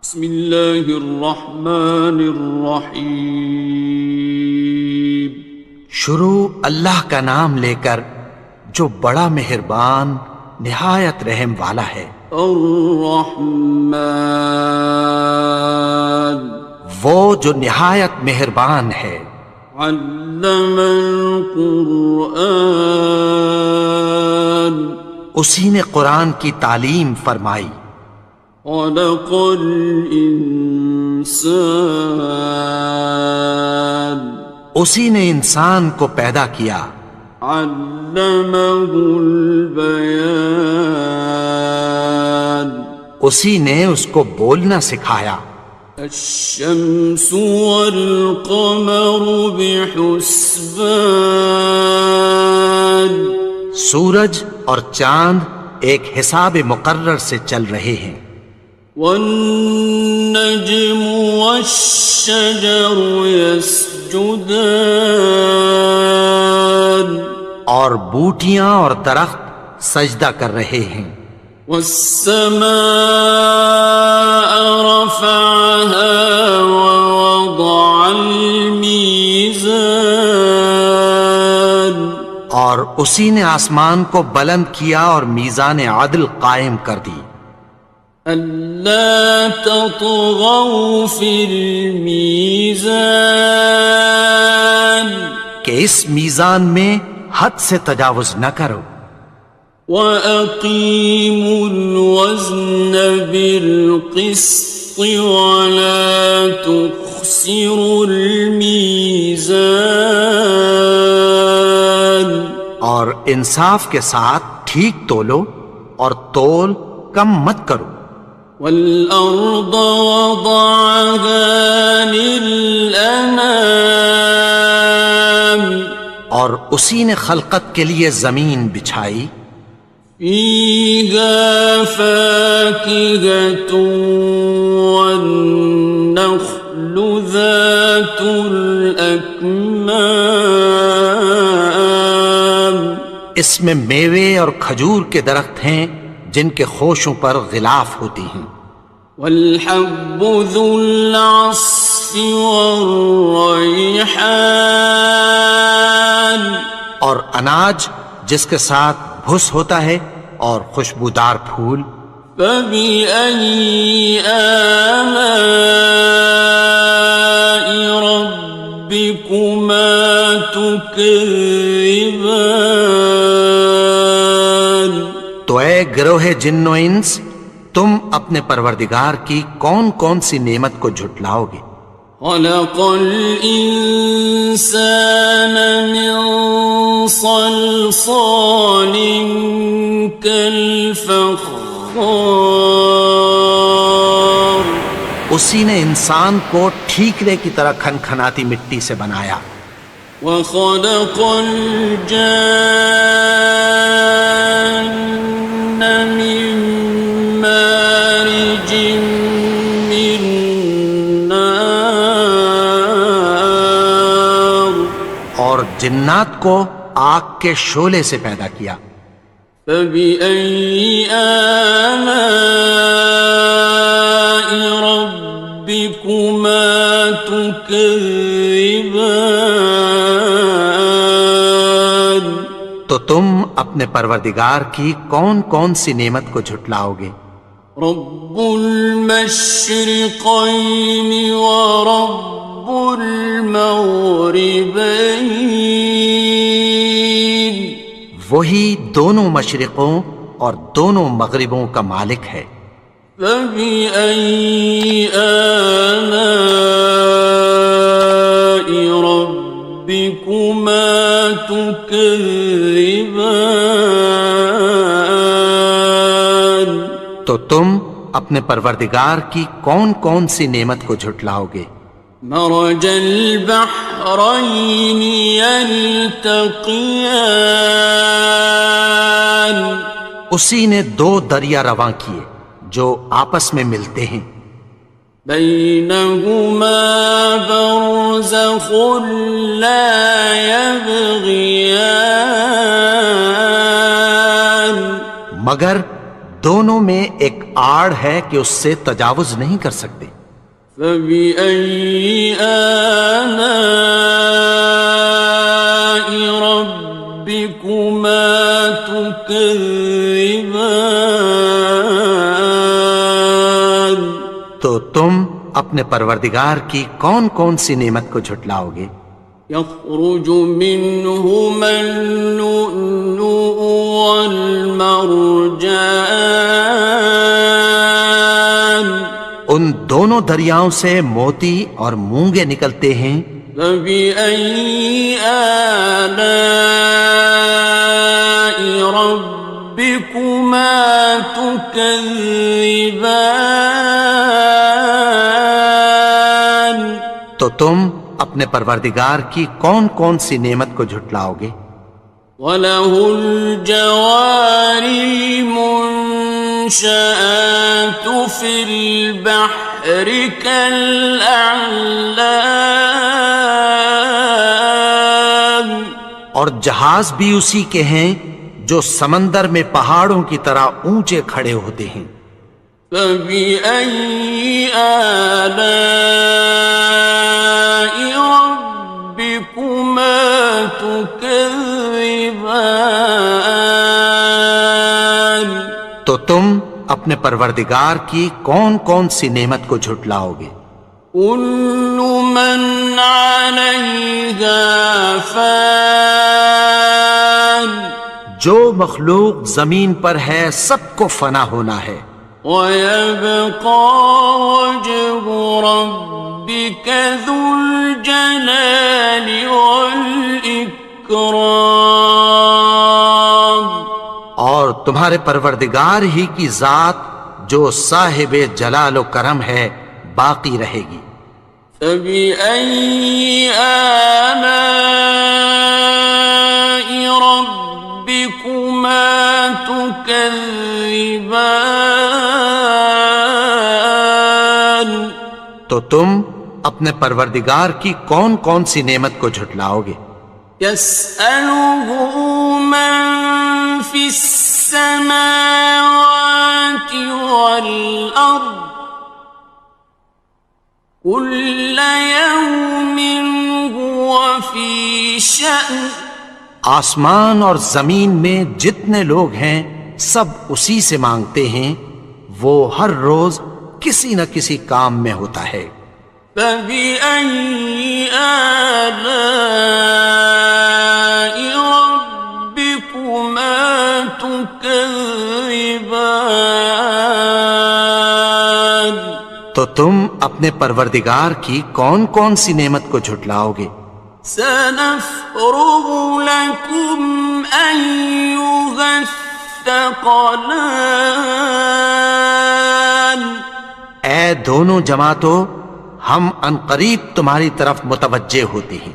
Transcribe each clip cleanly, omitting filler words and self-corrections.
بسم اللہ الرحمن الرحیم۔ شروع اللہ کا نام لے کر جو بڑا مہربان نہایت رحم والا ہے۔ الرحمن، وہ جو نہایت مہربان ہے۔ علم القرآن، اسی نے قرآن کی تعلیم فرمائی۔ خلق الانسان، اسی نے انسان کو پیدا کیا۔ علمہ البیان، اسی نے اس کو بولنا سکھایا۔ الشمس والقمر بحسبان، سورج اور چاند ایک حساب مقرر سے چل رہے ہیں۔ والنجم والشجر يسجدان، اور بوٹیاں اور درخت سجدہ کر رہے ہیں۔ والسماء رفعها ووضع الميزان، اور اسی نے آسمان کو بلند کیا اور میزان عدل قائم کر دی۔ ألا تطغوا في الميزان، کہ اس میزان میں حد سے تجاوز نہ کرو۔ وَأَقِيمُوا الْوَزْنَ بِالْقِسْطِ وَلَا تُخْسِرُوا الْمِيزَانَ، اور انصاف کے ساتھ ٹھیک تولو اور تول کم مت کرو۔ وَالْأَرْضَ وَضَعَهَا لِلْأَنَامِ، اور اسی نے خلقت کے لیے زمین بچھائی۔ فِيهَا فَاكِهَةٌ وَالنَّخْلُ ذَاتُ الْأَكْمَامِ، اس میں میوے اور کھجور کے درخت ہیں جن کے خوشوں پر غلاف ہوتی ہیں۔ وَالْحَبُّ ذُو الْعَصْفِ وَالرَّيْحَانِ، اور اناج جس کے ساتھ بھس ہوتا ہے اور خوشبودار پھول۔ فَبِأَيِّ آلَاءِ رَبِّكُمَا تُكَذِّبَانِ، تو اے گروہ جن و انس، تم اپنے پروردگار کی کون کون سی نعمت کو جھٹلاؤ گے؟ خَلَقَ الْإِنسَانَ مِنْ صَلْصَالٍ كَالْفَخَّارِ، اسی نے انسان کو ٹھیکرے کی طرح کھنکھناتی مٹی سے بنایا۔ وَخَلَقَ الْجَانَّ مِن مَّارِجٍ مِّن نَّارٍ، اور جنات کو آگ کے شعلے سے پیدا کیا۔ فَبِأَيِّ آلَاءِ رَبِّكُمَا تُكَذِّبَانِ، تو تم اپنے پروردگار کی کون کون سی نعمت کو جھٹلاؤ گے؟ رب المشرقین ورب المغربین، وہی دونوں مشرقوں اور دونوں مغربوں کا مالک ہے۔ فَبِأَيِّ آلَاءِ رَبِّكُمَا تُكَذِّبَانِ، تو تم اپنے پروردگار کی کون کون سی نعمت کو جھٹلاؤ گے؟ مرج البحرین یلتقیان، اسی نے دو دریا رواں کیے جو آپس میں ملتے ہیں۔ بینہما برزخ لا یبغیان، مگر دونوں میں ایک آڑ ہے کہ اس سے تجاوز نہیں کر سکتے۔ فبأي آلاء ربكما تكذبان؟ تو تم اپنے پروردگار کی کون کون سی نعمت کو جھٹلاؤ گے؟ يخرج منهما اللؤلؤ والمرجان، ان دونوں دریاؤں سے موتی اور مونگے نکلتے ہیں۔ فبأي آلاء ربكما تكذبان؟ تو تم اپنے پروردگار کی کون کون سی نعمت کو جھٹلاؤ گے؟ وَلَهُ الْجَوَارِ الْمُنشَآتُ فِي الْبَحْرِ كَالْأَعْلَامِ، اور جہاز بھی اسی کے ہیں جو سمندر میں پہاڑوں کی طرح اونچے کھڑے ہوتے ہیں۔ فَبِأَيِّ آلَاءِ رَبِّكُمَا تُكَذِّبَانِ؟ تو تم اپنے پروردگار کی کون کون سی نعمت کو جھٹلاؤ گے؟ كُلُّ مَنْ عَلَيْهَا فَانٍ، جو مخلوق زمین پر ہے سب کو فنا ہونا ہے۔ وَيَبْقَى وَجْهُ رَبِّكَ ذُو الْجَلَالِ وَالْإِكْرَامِ، اور تمہارے پروردگار ہی کی ذات جو صاحب جلال و کرم ہے باقی رہے گی۔ فَبِأَيِّ آلَاءِ رَبِّكُمَا تُكَذِّبَانِ؟ تو تم اپنے پروردگار کی کون کون سی نعمت کو جھٹلاؤ گے؟ يَسْأَلُهُ مَن فِي السَّمَاوَاتِ وَالْأَرْضِ كُلَّ يَوْمٍ هُوَ فِي شَأْنٍ، آسمان اور زمین میں جتنے لوگ ہیں سب اسی سے مانگتے ہیں، وہ ہر روز کسی نہ کسی کام میں ہوتا ہے۔ فَبِأَيِّ آلَاءِ رَبِّكُمَا تُكَذِّبَانِ؟ تو تم اپنے پروردگار کی کون کون سی نعمت کو جھٹلاؤ گے؟ سَنَفْرُغُ لَكُمْ أَيُّهَ الثَّقَلَانِ، اے دونوں جماعتوں، ہم عنقریب تمہاری طرف متوجہ ہوتے ہیں۔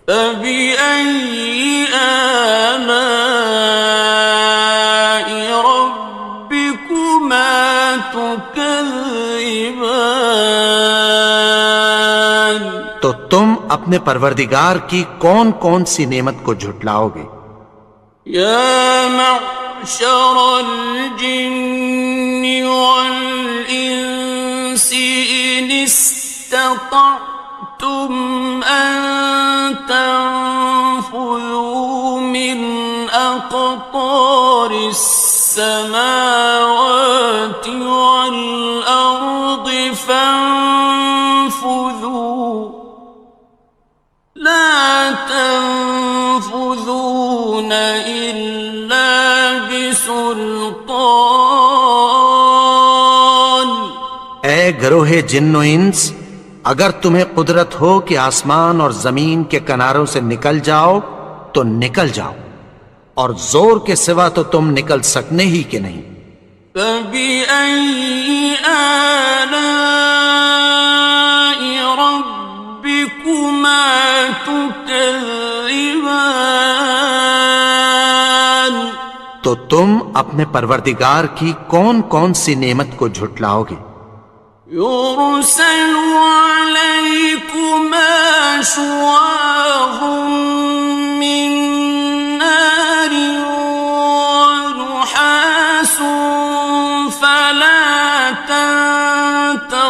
فَبِأَيِّ آلَاءِ رَبِّكُمَا تُكَذِّبَانِ؟ تو تم اپنے پروردگار کی کون کون سی نعمت کو جھٹلاؤ گے؟ يَا مَعْشَرَ الْجِنِّ وَالْإِنسِ إِنِ اسْتَطَعْتُمْ أَن تَنفُذُوا مِنْ أَقْطَارِ السَّمَاوَاتِ وَالْأَرْضِ فَانفُذُوا لَا تَنفُذُونَ إِلَّا بِسُلْطَانٍ۔ اے گروہ جن و انس، اگر تمہیں قدرت ہو کہ آسمان اور زمین کے کناروں سے نکل جاؤ تو نکل جاؤ، اور زور کے سوا تو تم نکل سکنے ہی کہ نہیں۔ فَبِأَيِّ آلَاءِ رَبِّكُمَا تُكَذِّبَانِ؟ تو تم اپنے پروردگار کی کون کون سی نعمت کو جھٹلاؤ گے؟ يُرْسَلُ عَلَيْكُمَا شُوَاظٌ مِّن نَّارٍ وَنُحَاسٌ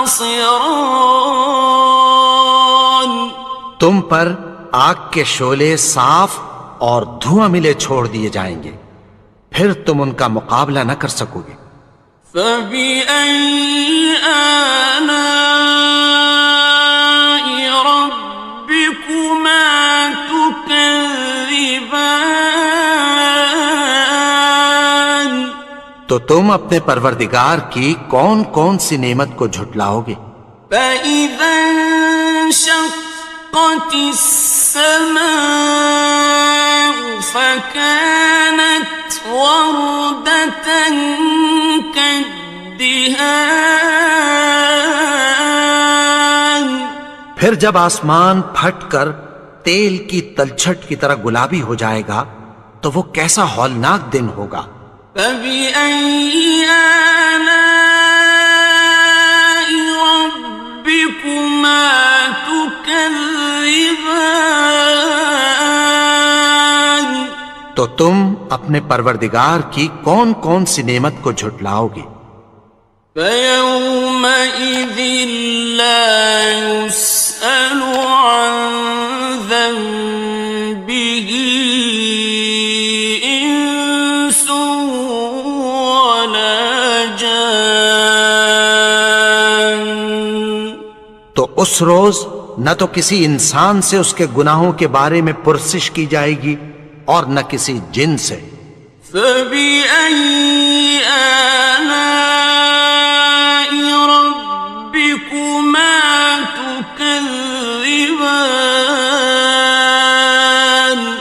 خاصران. تم پر آگ کے شعلے صاف اور دھواں ملے چھوڑ دیے جائیں گے، پھر تم ان کا مقابلہ نہ کر سکو گے۔ فبأي آلاء ربكما تكذبان. تو تم اپنے پروردگار کی کون کون سی نعمت کو جھٹلاؤ گے؟ فإذا انشقت السماء فكانت وردة كالدهان. پھر جب آسمان پھٹ کر تیل کی تلچھٹ کی طرح گلابی ہو جائے گا تو وہ کیسا ہولناک دن ہوگا۔ فبأي آلاء ربكما تكذبان. تو تم اپنے پروردگار کی کون کون سی نعمت کو جھٹلاؤ گے؟ فيومئذ لا يسأل عن ذنبه إنس ولا جان. تو اس روز نہ تو کسی انسان سے اس کے گناہوں کے بارے میں پرسش کی جائے گی اور نہ کسی جن سے۔ فبأي آلاء ربكما تكذبان.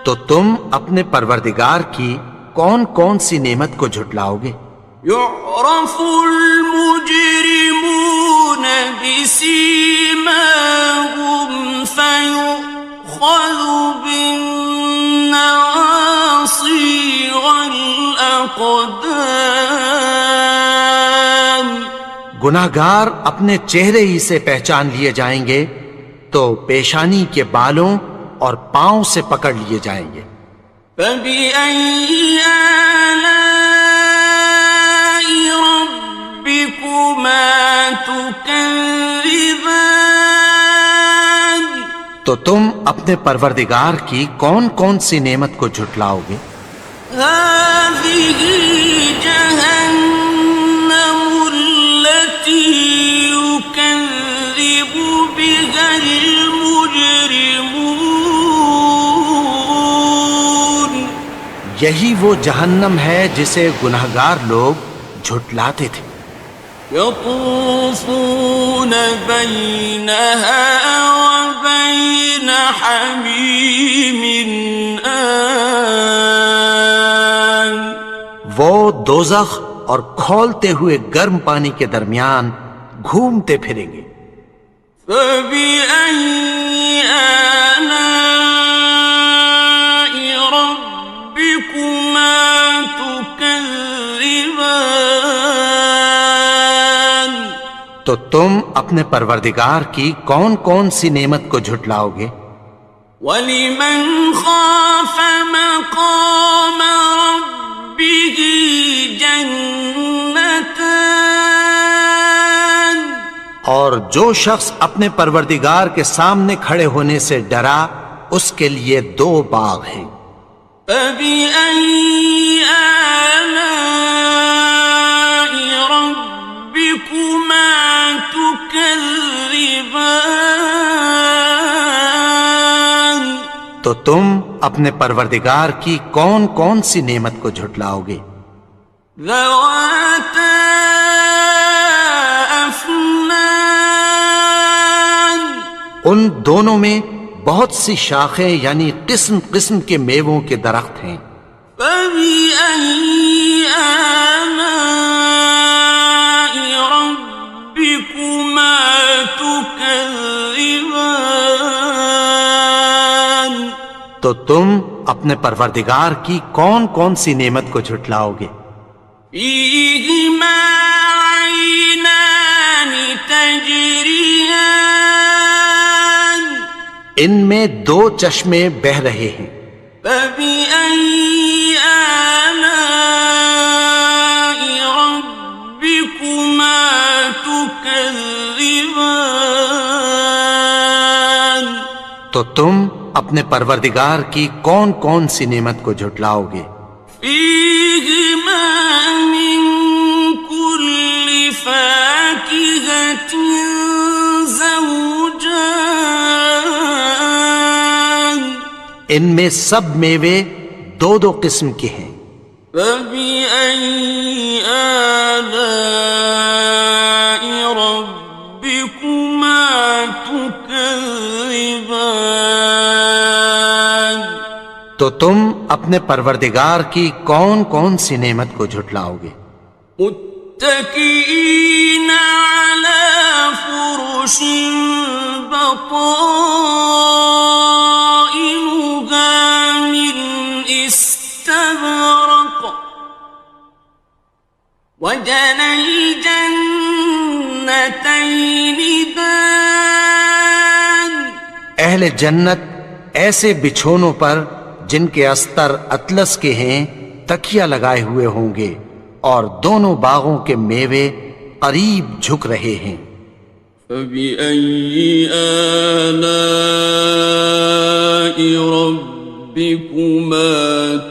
تو تم اپنے پروردگار کی کون کون سی نعمت کو جھٹلاؤ گے؟ يعرف المجرمون بسيماهم فيؤخذ بالنواصي والأقدام. گناہگار اپنے چہرے ہی سے پہچان لیے جائیں گے تو پیشانی کے بالوں اور پاؤں سے پکڑ لیے جائیں گے۔ فبأي آلاء ربكما تكذبان. تو تم اپنے پروردگار کی کون کون سی نعمت کو جھٹلاؤ گے؟ هذه جهنم التي يكذب بها المجرمون. یہی وہ جہنم ہے جسے گناہگار لوگ جھٹلاتے تھے۔ يطوفون بينها وبين حميم آن. وہ دوزخ اور کھولتے ہوئے گرم پانی کے درمیان گھومتے پھریں گے۔ فبأي آلاء ربكما تكذبان. تو تم اپنے پروردگار کی کون کون سی نعمت کو جھٹلاؤ گے؟ وَلِمَنْ خَافَ مَقَامَ رَبِّهِ جَنَّتَانِ. اور جو شخص اپنے پروردگار کے سامنے کھڑے ہونے سے ڈرا اس کے لیے دو باغ ہیں۔ فَبِأَيِّ آلَاءِ رَبِّكُمَا تُكَذِّبَانِ. تو تم اپنے پروردگار کی کون کون سی نعمت کو جھٹلاؤ گے؟ ذَوَاتَا أَفْنَانٍ. ان دونوں میں بہت سی شاخیں یعنی قسم قسم کے میووں کے درخت ہیں۔ فَبِأَيِّ آلَاءِ رَبِّكُمَا تُكَذِّبَانِ. تو تم اپنے پروردگار کی کون کون سی نعمت کو جھٹلاؤ گے؟ فِيهِمَا عَيْنَانِ تَجْرِيَانِ. ان میں دو چشمے بہہ رہے ہیں۔ فَبِأَيِّ آلَاءِ رَبِّكُمَا تُكَذِّبَانِ. تكذبان تو تم اپنے پروردگار کی کون کون سی نعمت کو جھٹلاؤ گے؟ فيهما من كل فاكهة زوجان ان میں سب میوے دو دو قسم کے ہیں۔ فبأي آلاء ربكما تكذبان تو تم اپنے پروردگار کی کون کون سی نعمت کو جھٹلاؤ گے؟ متكئين على فرش بطائنها من استبرق وجنى الجنتين دان اہل جنت ایسے بچھونوں پر جن کے استر اطلس کے ہیں تکیہ لگائے ہوئے ہوں گے اور دونوں باغوں کے میوے قریب جھک رہے ہیں۔ فبأي آلاء ربكما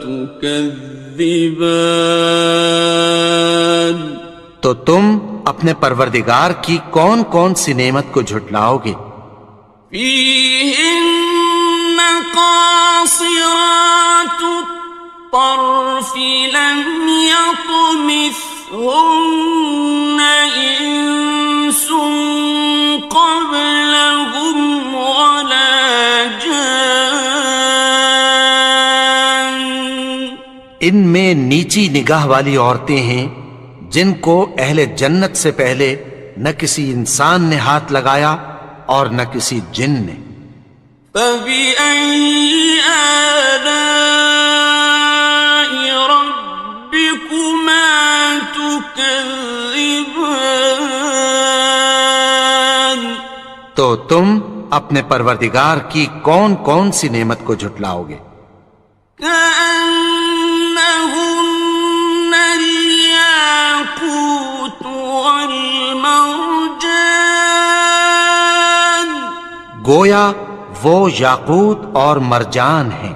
تكذبان تو تم اپنے پروردگار کی کون کون سی نعمت کو جھٹلاؤ گے؟ فيهن قاصرات الطرف لم يطمثهن إنس قبلهم ولا جان ان میں نیچی نگاہ والی عورتیں ہیں جن کو اہل جنت سے پہلے نہ کسی انسان نے ہاتھ لگایا اور نہ کسی جن نے۔ فبأي آلاء ربكما تكذبان تو تم اپنے پروردگار کی کون کون سی نعمت کو جھٹلاؤ گے؟ كأنهن الياقوت والمرجان گویا وہ یاقوت اور مرجان ہیں۔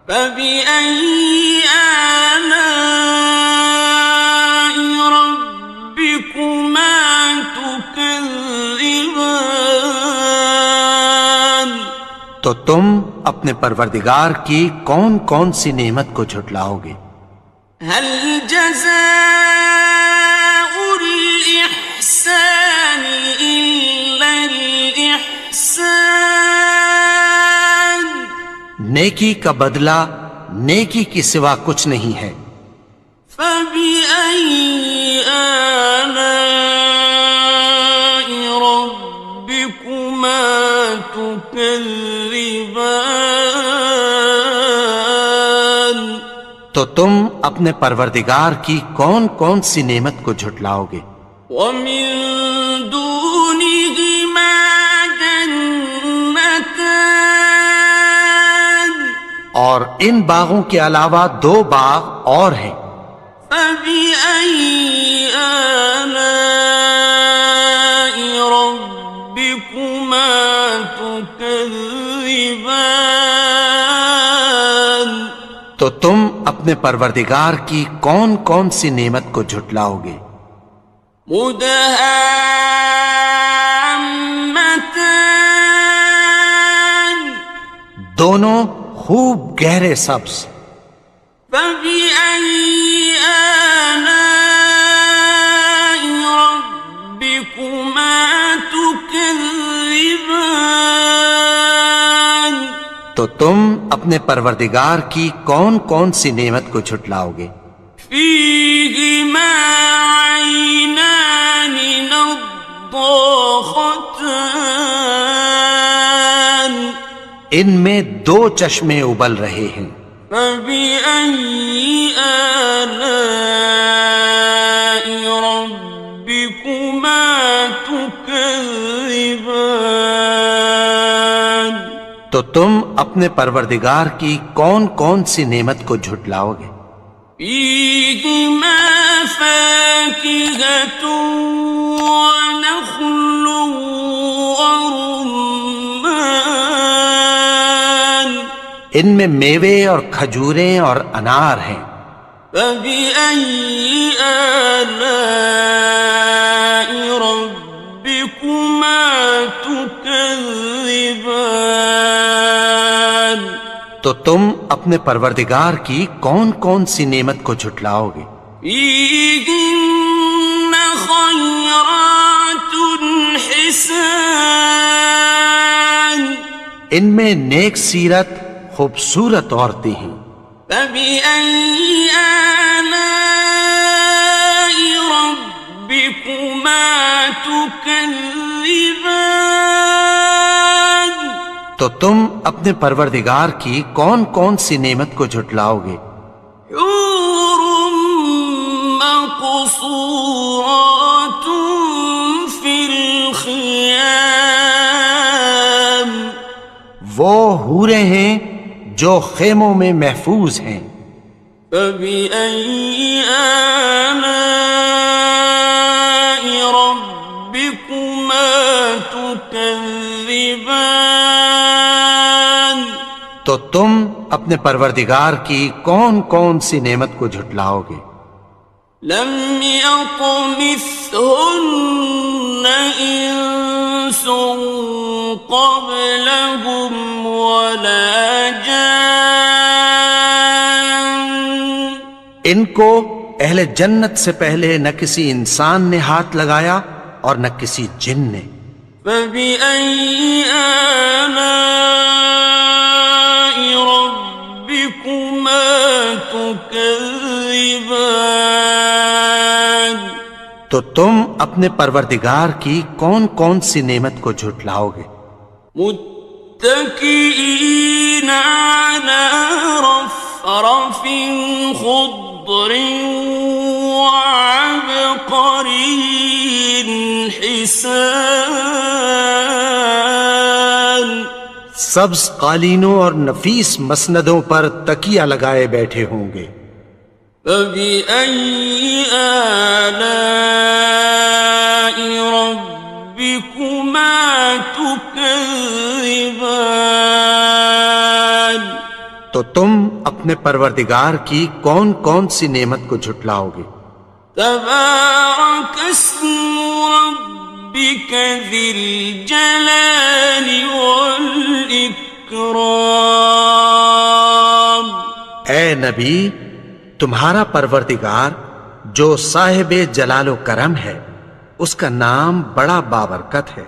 فبأي آلاء ربكما تكذبان تو تم اپنے پروردگار کی کون کون سی نعمت کو جھٹلاؤ گے؟ هل جزاء الإحسان إلا الإحسان نیکی کا بدلہ نیکی کی سوا کچھ نہیں ہے۔ فبأي آلاء ربكما تكذبان تو تم اپنے پروردگار کی کون کون سی نعمت کو جھٹلاؤ گے؟ ومن دونهما جنتان اور ان باغوں کے علاوہ دو باغ اور ہیں۔ فبأي آلاء ربكما تكذبان تو تم اپنے پروردگار کی کون کون سی نعمت کو جھٹلاؤ گے؟ مدهامتان دونوں خوب گہرے سبز۔ فبأي آلاء ربكما تكذبان تو تم اپنے پروردگار کی کون کون سی نعمت کو جھٹلاؤ گے؟ فيهما عينان نضاختان ان میں دو چشمے ابل رہے ہیں۔ فبأي آلاء ربكما تكذبان تو تم اپنے پروردگار کی کون کون سی نعمت کو جھٹلاؤ گے؟ فيهما فاكهة ونخل ورمان ان میں میوے اور کھجوریں اور انار ہیں. فبأي آلاء ربكما تكذبان تو تم اپنے پروردگار کی کون کون سی نعمت کو جھٹلاؤ گے؟ فيهن خيرات حسان ان میں نیک سیرت خوبصورت عورتیں ہیں. فبأي آلاء ربكما تكذبان تو تم اپنے پروردگار کی کون کون سی نعمت کو جھٹلاؤ گے؟ حور مقصورات في الخيام وہ حوریں ہیں جو خیموں میں محفوظ ہیں. فبأي آلاء ربكما تكذبان تو تم اپنے پروردگار کی کون کون سی نعمت کو جھٹلاؤ گے؟ لم يطمثهن إنس قبلهم ولا جان ان کو اہل جنت سے پہلے نہ کسی انسان نے ہاتھ لگایا اور نہ کسی جن نے. فبأي آلاء ربكما تكذبان تو تم اپنے پروردگار کی کون کون سی نعمت کو جھٹلاؤ گے؟ متكئين على رفرف خضر وعبقري حسان سبز قالینوں اور نفیس مسندوں پر تکیہ لگائے بیٹھے ہوں گے. فبأي آلاء ربكما تكذبان تو تم اپنے پروردگار کی کون کون سی نعمت کو جھٹلاؤ گے؟ تبارك اسم ربك ذي الجلال والإكرام اے نبی، تمہارا پروردگار جو صاحب جلال و کرم ہے، اس کا نام بڑا بابرکت ہے.